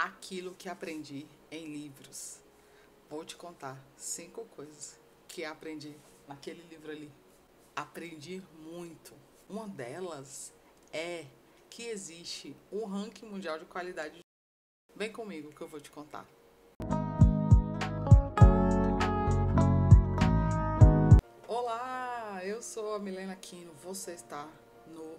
aquilo que aprendi em livros. Vou te contar 5 coisas que aprendi naquele livro ali. Aprendi muito. Uma delas é que existe um ranking mundial de qualidade. Vem comigo que eu vou te contar. Olá, eu sou a Milena Aquino. Você está no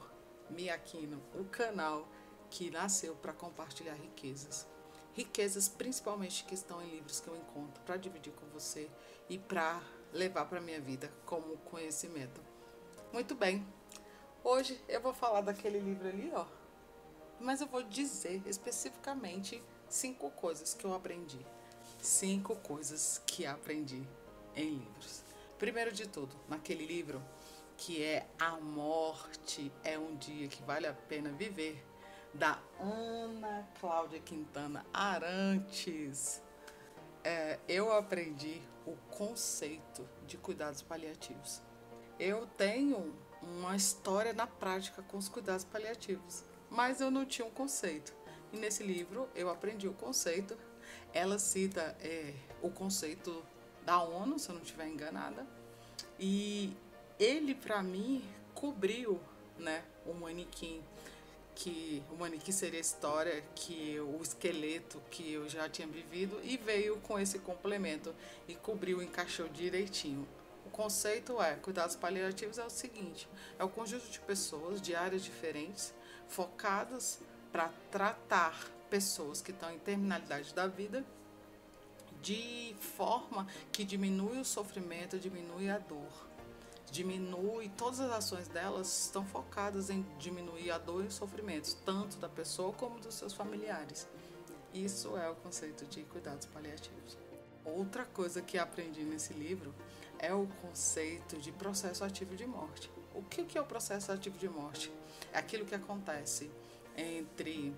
Mi Aquino, o canal que nasceu para compartilhar riquezas. Riquezas principalmente que estão em livros que eu encontro para dividir com você e para levar para minha vida como conhecimento. Muito bem, hoje eu vou falar daquele livro ali, ó. Mas eu vou dizer especificamente 5 coisas que eu aprendi. 5 coisas que aprendi em livros. Primeiro de tudo, naquele livro, que é A Morte é um Dia que Vale a Pena Viver, da Ana Cláudia Quintana Arantes. Eu aprendi o conceito de cuidados paliativos. Eu tenho uma história na prática com os cuidados paliativos, mas eu não tinha um conceito. E nesse livro eu aprendi o conceito. Ela cita o conceito da ONU, se eu não estiver enganada, e ele, para mim, cobriu, né, o manequim, que o manequim seria a história, que o esqueleto que eu já tinha vivido, e veio com esse complemento e cobriu, encaixou direitinho. O conceito cuidados paliativos é o seguinte: é o conjunto de pessoas de áreas diferentes, focadas para tratar pessoas que estão em terminalidade da vida, de forma que diminui o sofrimento, diminui a dor, diminui, todas as ações delas estão focadas em diminuir a dor e os sofrimentos, tanto da pessoa como dos seus familiares. Isso é o conceito de cuidados paliativos. Outra coisa que aprendi nesse livro é o conceito de processo ativo de morte. O que é o processo ativo de morte? É aquilo que acontece entre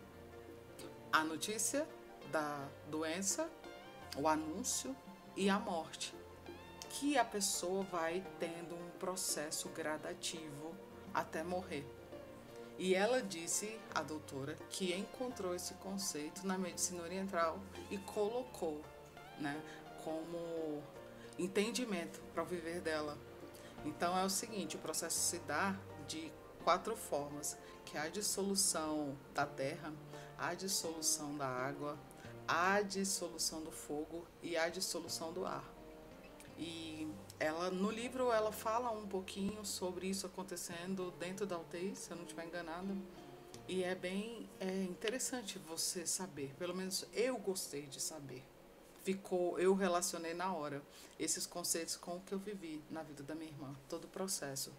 a notícia da doença, o anúncio e a morte, que a pessoa vai tendo um processo gradativo até morrer. E ela disse, a doutora, que encontrou esse conceito na medicina oriental e colocou, né, como entendimento para o viver dela. Então é o seguinte: o processo se dá de 4 formas, que é a dissolução da terra, a dissolução da água, a dissolução do fogo e a dissolução do ar. E ela, no livro, ela fala um pouquinho sobre isso acontecendo dentro da UTI, se eu não estiver enganada. E é bem interessante você saber, pelo menos eu gostei de saber. Eu relacionei na hora esses conceitos com o que eu vivi na vida da minha irmã, todo o processo.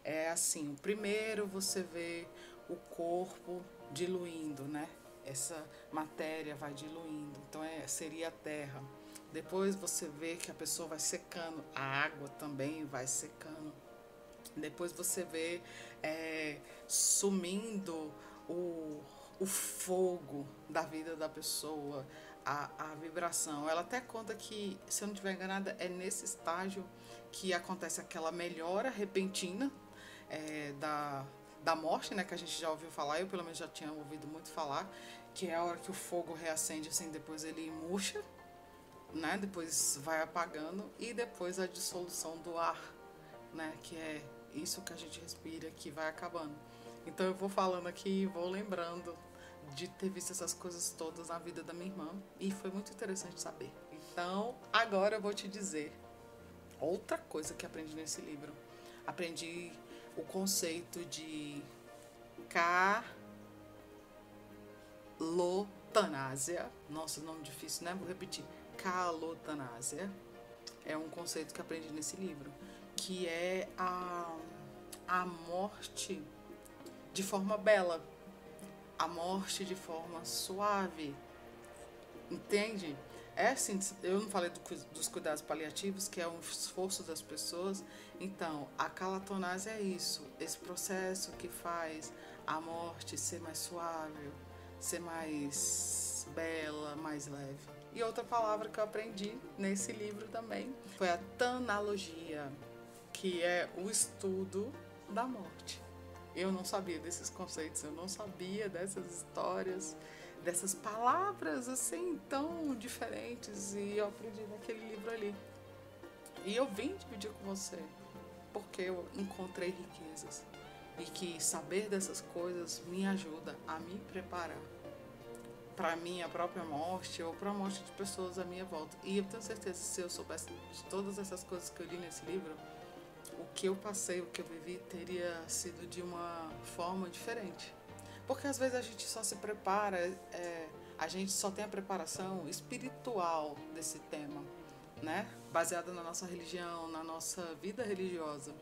É assim: o primeiro, você vê o corpo diluindo, né? Essa matéria vai diluindo, então seria a terra. Depois você vê que a pessoa vai secando, a água também vai secando. Depois você vê sumindo o fogo da vida da pessoa, a vibração. Ela até conta que, se eu não estiver enganada, é nesse estágio que acontece aquela melhora repentina da morte, né, que a gente já ouviu falar, eu pelo menos já tinha ouvido muito falar, que é a hora que o fogo reacende, assim, depois ele murcha, né, depois vai apagando, e depois a dissolução do ar, né, que é isso que a gente respira, que vai acabando. Então eu vou falando aqui e vou lembrando de ter visto essas coisas todas na vida da minha irmã, e foi muito interessante saber. Então agora eu vou te dizer outra coisa que aprendi nesse livro. Aprendi o conceito de calotanásia. Nossa, nome difícil, né? Vou repetir. Calotanásia é um conceito que aprendi nesse livro, que é a morte de forma bela, a morte de forma suave, entende? É assim, eu não falei dos cuidados paliativos, que é um esforço das pessoas. Então, a calotanásia é isso, esse processo que faz a morte ser mais suave, ser mais bela, mais leve. E outra palavra que eu aprendi nesse livro também foi a tanalogia, que é o estudo da morte. Eu não sabia desses conceitos, eu não sabia dessas histórias, dessas palavras assim tão diferentes, e eu aprendi naquele livro ali. E eu vim dividir com você, porque eu encontrei riquezas. E que saber dessas coisas me ajuda a me preparar para a minha própria morte ou para a morte de pessoas à minha volta. E eu tenho certeza que se eu soubesse de todas essas coisas que eu li nesse livro, o que eu passei, o que eu vivi, teria sido de uma forma diferente. Porque às vezes a gente só se prepara, a gente só tem a preparação espiritual desse tema, né? Baseada na nossa religião, na nossa vida religiosa.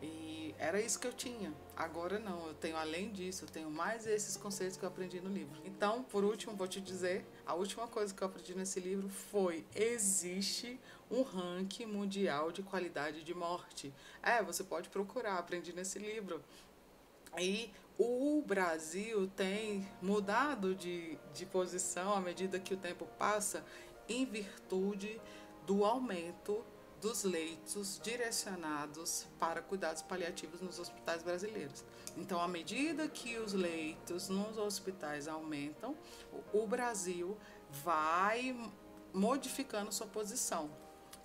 E era isso que eu tinha. Agora não, eu tenho além disso, eu tenho mais esses conceitos que eu aprendi no livro. Então, por último, vou te dizer, a última coisa que eu aprendi nesse livro foi: existe um ranking mundial de qualidade de morte. Você pode procurar, aprendi nesse livro. E o Brasil tem mudado de posição à medida que o tempo passa, em virtude do aumento dos leitos direcionados para cuidados paliativos nos hospitais brasileiros. Então, à medida que os leitos nos hospitais aumentam, o Brasil vai modificando sua posição.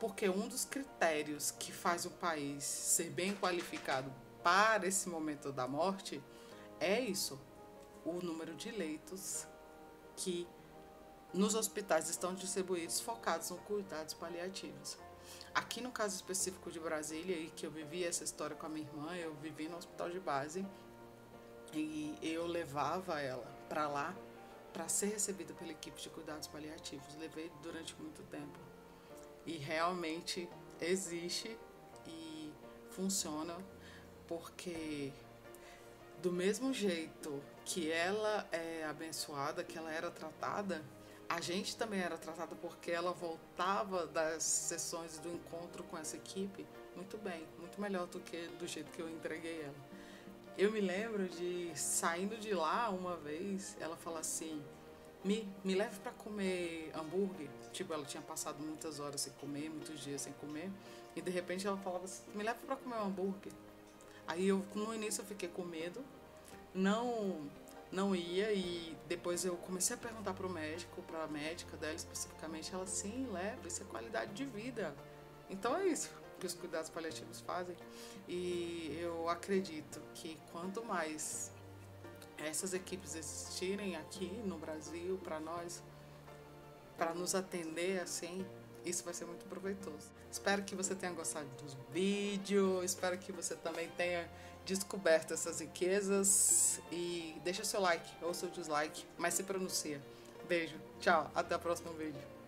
Porque um dos critérios que faz o país ser bem qualificado para esse momento da morte é isso: o número de leitos que nos hospitais estão distribuídos focados nos cuidados paliativos. Aqui no caso específico de Brasília, e que eu vivi essa história com a minha irmã, eu vivi no hospital de base e eu levava ela para lá para ser recebida pela equipe de cuidados paliativos. Levei durante muito tempo e realmente existe e funciona, porque do mesmo jeito que ela é abençoada, que ela era tratada, a gente também era tratada, porque ela voltava das sessões do encontro com essa equipe muito bem, muito melhor do que do jeito que eu entreguei ela. Eu me lembro de saindo de lá uma vez, ela falou assim: me leve para comer hambúrguer. Tipo, ela tinha passado muitas horas sem comer, muitos dias sem comer, e de repente ela falava assim: me leve para comer um hambúrguer. Aí eu, no início, eu fiquei com medo, não ia, e depois eu comecei a perguntar para a médica dela especificamente. Ela: sim, leva, isso é qualidade de vida. Então é isso que os cuidados paliativos fazem, e eu acredito que quanto mais essas equipes existirem aqui no Brasil para nós, para nos atender assim, isso vai ser muito proveitoso. Espero que você tenha gostado dos vídeos, espero que você também tenha descoberto essas riquezas, e deixa seu like ou seu dislike, mas se pronuncia. Beijo, tchau, até o próximo vídeo.